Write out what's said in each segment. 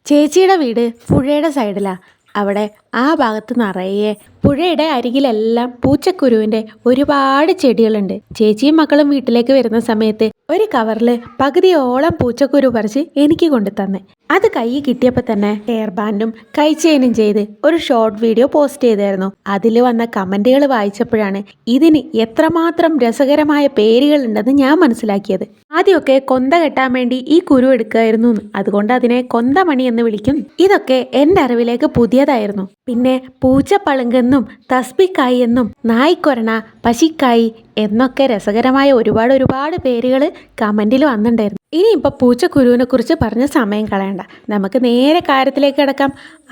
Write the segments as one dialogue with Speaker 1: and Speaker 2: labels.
Speaker 1: ചേച്ചിയുടെ വീട് പുഴയുടെ സൈഡിലാണ്. അവിടെ ആ ഭാഗത്ത് നിറയെ പുഴയുടെ അരികിലെല്ലാം പൂച്ചക്കുരുവിൻ്റെ ഒരുപാട് ചെടികളുണ്ട്. ചേച്ചിയും മക്കളും വീട്ടിലേക്ക് വരുന്ന സമയത്ത് ഒരു കവറിൽ പകുതിയോളം പൂച്ചക്കുരു പറിച്ച് എനിക്ക് കൊണ്ടു തന്നെ. അത് കൈ കിട്ടിയപ്പോൾ തന്നെ ഹെയർ ബാൻഡും കൈ ചെയിനും ചെയ്ത് ഒരു ഷോർട്ട് വീഡിയോ പോസ്റ്റ് ചെയ്തായിരുന്നു. അതിൽ വന്ന കമൻറ്റുകൾ വായിച്ചപ്പോഴാണ് ഇതിന് എത്രമാത്രം രസകരമായ പേരുകളുണ്ടെന്ന് ഞാൻ മനസ്സിലാക്കിയത്. ആദ്യമൊക്കെ കൊന്ത കെട്ടാൻ വേണ്ടി ഈ കുരു എടുക്കുമായിരുന്നു, അതുകൊണ്ട് അതിനെ കൊന്തമണി എന്ന് വിളിക്കും. ഇതൊക്കെ എൻ്റെ അറിവിലേക്ക് പുതിയതായിരുന്നു. പിന്നെ പൂച്ചപ്പളുങ്കെന്നും തസ്ബിക്കായി എന്നും നായ്ക്കൊരണ പശിക്കായി എന്നൊക്കെ രസകരമായ ഒരുപാട് പേരുകൾ കമൻറ്റിൽ വന്നിട്ടുണ്ടായിരുന്നു. ഇനിയിപ്പോൾ പൂച്ചക്കുരുവിനെ കുറിച്ച് പറഞ്ഞ സമയം കളയണ്ട, നമുക്ക് നേരെ കാര്യത്തിലേക്ക് കിടക്കാം.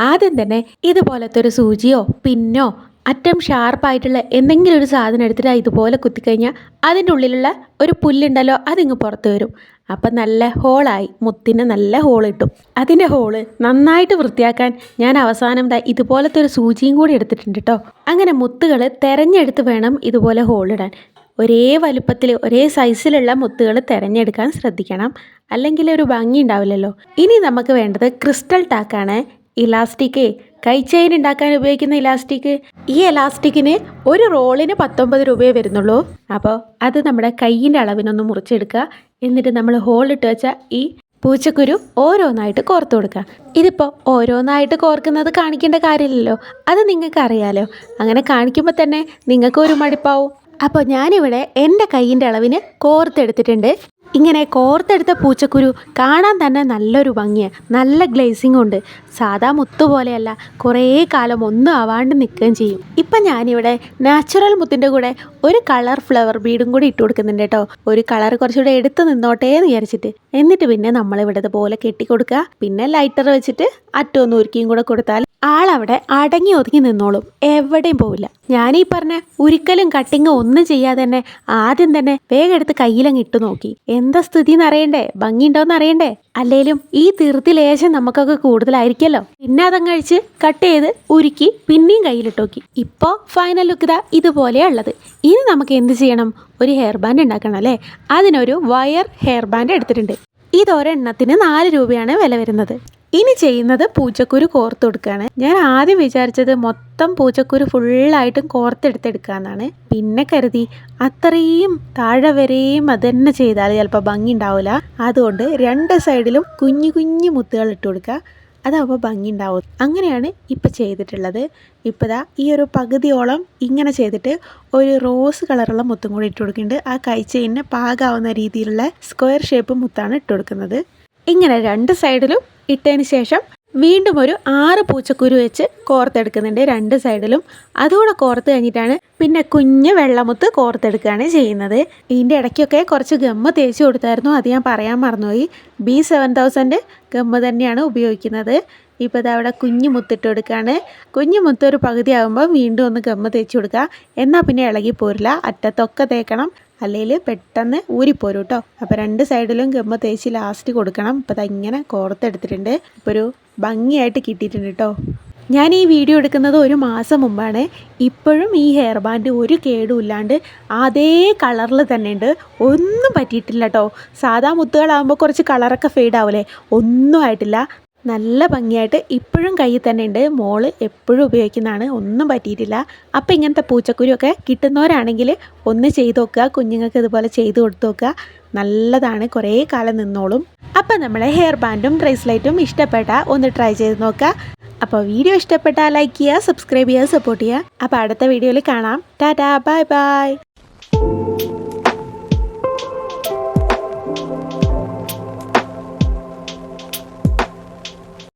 Speaker 1: ആദ്യം തന്നെ ഇതുപോലത്തെ ഒരു സൂചിയോ പിന്നോ അറ്റം ഷാർപ്പായിട്ടുള്ള എന്തെങ്കിലും ഒരു സാധനം എടുത്തിട്ട് ഇതുപോലെ കുത്തിക്കഴിഞ്ഞാൽ അതിൻ്റെ ഉള്ളിലുള്ള ഒരു പുല്ലുണ്ടല്ലോ അതിങ്ങ് പുറത്ത് വരും. അപ്പം നല്ല ഹോളായി, മുത്തിന് നല്ല ഹോൾ കിട്ടും. അതിൻ്റെ ഹോള് നന്നായിട്ട് വൃത്തിയാക്കാൻ ഞാൻ അവസാനം ഇതുപോലത്തെ ഒരു സൂചിയും കൂടി എടുത്തിട്ടുണ്ട് കേട്ടോ. അങ്ങനെ മുത്തുകൾ തിരഞ്ഞെടുത്ത് വേണം ഇതുപോലെ ഹോളിടാൻ. ഒരേ വലുപ്പത്തിൽ ഒരേ സൈസിലുള്ള മുത്തുകൾ തിരഞ്ഞെടുക്കാൻ ശ്രദ്ധിക്കണം, അല്ലെങ്കിൽ ഒരു ഭംഗി ഉണ്ടാവില്ലല്ലോ. ഇനി നമുക്ക് വേണ്ടത് ക്രിസ്റ്റൽ ടാക്കാണ്. ഇലാസ്റ്റിക്, കൈ ചെയിൻ ഉണ്ടാക്കാൻ ഉപയോഗിക്കുന്ന ഇലാസ്റ്റിക്. ഈ ഇലാസ്റ്റിക്കിന് ഒരു റോളിന് 19 രൂപയെ വരുന്നുള്ളൂ. അപ്പോൾ അത് നമ്മുടെ കയ്യിൻ്റെ അളവിനൊന്ന് മുറിച്ചെടുക്കുക. എന്നിട്ട് നമ്മൾ ഹോളിട്ട് വെച്ച ഈ പൂച്ചക്കുരു ഓരോന്നായിട്ട് കോർത്ത് കൊടുക്കുക. ഇതിപ്പോൾ ഓരോന്നായിട്ട് കോർക്കുന്നത് കാണിക്കേണ്ട കാര്യമില്ലല്ലോ, അത് നിങ്ങൾക്ക് അറിയാലോ. അങ്ങനെ കാണിക്കുമ്പോൾ തന്നെ നിങ്ങൾക്ക് ഒരു മടുപ്പാവും. അപ്പോൾ ഞാനിവിടെ എൻ്റെ കയ്യിൻ്റെ അളവിന് കോർത്തെടുത്തിട്ടുണ്ട്. ഇങ്ങനെ കോർത്തെടുത്ത പൂച്ചക്കുരു കാണാൻ തന്നെ നല്ലൊരു ഭംഗിയാണ്, നല്ല ഗ്ലേസിംഗ് ഉണ്ട്. സാധാ മുത്തു പോലെയല്ല, കുറേ കാലം ഒന്നും ആവാണ്ട് നിൽക്കുകയും ചെയ്യും. ഇപ്പം ഞാനിവിടെ നാച്ചുറൽ മുത്തിൻ്റെ കൂടെ ഒരു കളർ ഫ്ലവർ ബീഡും കൂടി ഇട്ട് കൊടുക്കുന്നുണ്ട് കേട്ടോ. ഒരു കളർ കുറച്ചുകൂടെ എടുത്ത് നിന്നോട്ടേ എന്ന് വിചാരിച്ചിട്ട്. എന്നിട്ട് പിന്നെ നമ്മളിവിടെ ഇതുപോലെ കെട്ടിക്കൊടുക്കുക. പിന്നെ ലൈറ്റർ വെച്ചിട്ട് അറ്റമൊന്ന് ഉരുക്കിയും കൂടെ കൊടുത്താൽ ആളവിടെ അടങ്ങി ഒതുങ്ങി നിന്നോളും, എവിടെയും പോവില്ല. ഞാനീ പറഞ്ഞ ഉരുക്കലും കട്ടിങ്ങും ഒന്നും ചെയ്യാതെ തന്നെ ആദ്യം തന്നെ വേഗം എടുത്ത് കയ്യിലങ്ങ് ഇട്ട് നോക്കി. എന്താ സ്ഥിതി എന്നറിയണ്ടേ, ഭംഗിയുണ്ടോയെന്ന് അറിയണ്ടേ. അല്ലേലും ഈ തീർത്തി ലേശം നമുക്കൊക്കെ കൂടുതലായിരിക്കുമല്ലോ. പിന്നെ അതങ്ങ് കഴിച്ച് കട്ട് ചെയ്ത് ഉരുക്കി പിന്നെയും കയ്യിലിട്ട് നോക്കി. ഇപ്പോൾ ഫൈനൽ ലുക്ക് ഇതാ ഇതുപോലെയാണ് ഉള്ളത്. ഇനി നമുക്ക് എന്ത് ചെയ്യണം, ഒരു ഹെയർ ബാൻഡ് ഉണ്ടാക്കണം അല്ലേ. അതിനൊരു വയർ ഹെയർ ബാൻഡ് എടുത്തിട്ടുണ്ട്. ഇതൊരെണ്ണത്തിന് 4 രൂപയാണ് വില വരുന്നത്. ഇനി ചെയ്യുന്നത് പൂച്ചക്കുരു കോർത്ത് കൊടുക്കുകയാണ്. ഞാൻ ആദ്യം വിചാരിച്ചത് മൊത്തം പൂച്ചക്കുരു ഫുള്ളായിട്ടും കോർത്തെടുത്തെടുക്കാമെന്നാണ്. പിന്നെ കരുതി അത്രയും താഴെ വരെയും അത് തന്നെ ചെയ്താൽ ചിലപ്പോൾ ഭംഗി ഉണ്ടാവില്ല. അതുകൊണ്ട് 2 സൈഡിലും കുഞ്ഞു കുഞ്ഞു മുത്തുകൾ ഇട്ട് കൊടുക്കുക, അതാവുമ്പോൾ ഭംഗി ഉണ്ടാവും. അങ്ങനെയാണ് ഇപ്പം ചെയ്തിട്ടുള്ളത്. ഇപ്പോൾ ദാ ഈ ഒരു പകുതിയോളം ഇങ്ങനെ ചെയ്തിട്ട് ഒരു റോസ് കളറുള്ള മുത്തും കൂടി ഇട്ട് കൊടുക്കുന്നുണ്ട്. ആ കൈ ചെയിനിന് പാകാവുന്ന രീതിയിലുള്ള സ്ക്വയർ ഷേപ്പ് മുത്താണ് ഇട്ട് കൊടുക്കുന്നത്. ഇങ്ങനെ 2 സൈഡിലും ഇട്ടതിന് ശേഷം വീണ്ടും ഒരു 6 പൂച്ചക്കുരു വെച്ച് കോർത്തെടുക്കുന്നുണ്ട് 2 സൈഡിലും. അതുകൂടെ കോർത്ത് കഴിഞ്ഞിട്ടാണ് പിന്നെ കുഞ്ഞ് വെള്ളമുത്ത് കോർത്തെടുക്കുകയാണ് ചെയ്യുന്നത്. ഇതിൻ്റെ ഇടയ്ക്കൊക്കെ കുറച്ച് ഗമ്മ് തേച്ച് കൊടുത്തായിരുന്നു, അത് ഞാൻ പറയാൻ മറന്നുപോയി. B7000 ഗമ്മ് തന്നെയാണ് ഉപയോഗിക്കുന്നത്. ഇപ്പോൾ ഇത് അവിടെ കുഞ്ഞു മുത്തിട്ട് കൊടുക്കുകയാണ്. കുഞ്ഞു മുത്ത് ഒരു പകുതി ആകുമ്പോൾ വീണ്ടും ഒന്ന് ഗമ്മ് തേച്ച് കൊടുക്കുക. എന്നാൽ പിന്നെ ഇളകി പോരില്ല, അറ്റത്തൊക്കെ തേക്കണം, അല്ലെങ്കിൽ പെട്ടെന്ന് ഊരിപ്പോരും കേട്ടോ. അപ്പോൾ 2 സൈഡിലും ഗമ്മ തേച്ച് ലാസ്റ്റ് കൊടുക്കണം. ഇപ്പോൾ അതിങ്ങനെ കോർത്തെടുത്തിട്ടുണ്ട്. ഇപ്പോൾ ഒരു ഭംഗിയായിട്ട് കിട്ടിയിട്ടുണ്ട് കേട്ടോ. ഞാൻ ഈ വീഡിയോ എടുക്കുന്നത് 1 മാസം മുമ്പാണ്. ഇപ്പോഴും ഈ ഹെയർ ബാൻഡ് ഒരു കേടും ഇല്ലാണ്ട് അതേ കളറിൽ തന്നെ ഉണ്ട്, ഒന്നും പറ്റിയിട്ടില്ല കേട്ടോ. സാധാ മുത്തുകളാകുമ്പോൾ കുറച്ച് കളറൊക്കെ ഫെയ്ഡ് ആവില്ലേ, ഒന്നും ആയിട്ടില്ല, നല്ല ഭംഗിയായിട്ട് ഇപ്പോഴും കയ്യിൽ തന്നെ ഉണ്ട്. മോള് എപ്പോഴും ഉപയോഗിക്കുന്നതാണ്, ഒന്നും പറ്റിയിട്ടില്ല. അപ്പോൾ ഇങ്ങനത്തെ പൂച്ചക്കുരുവൊക്കെ കിട്ടുന്നവരാണെങ്കിൽ ഒന്ന് ചെയ്ത് നോക്കുക, കുഞ്ഞുങ്ങൾക്ക് ഇതുപോലെ ചെയ്ത് കൊടുത്തു നോക്കുക, നല്ലതാണ്, കുറേ കാലം നിന്നോളും. അപ്പം നമ്മളെ ഹെയർ ബാൻഡും ബ്രേസ്ലെറ്റും ഇഷ്ടപ്പെട്ട ഒന്ന് ട്രൈ ചെയ്ത് നോക്കുക. അപ്പോൾ വീഡിയോ ഇഷ്ടപ്പെട്ടാൽ ലൈക്ക് ചെയ്യുക, സബ്സ്ക്രൈബ് ചെയ്യുക, സപ്പോർട്ട് ചെയ്യുക. അപ്പോൾ അടുത്ത വീഡിയോയിൽ കാണാം. Tata, bye bye.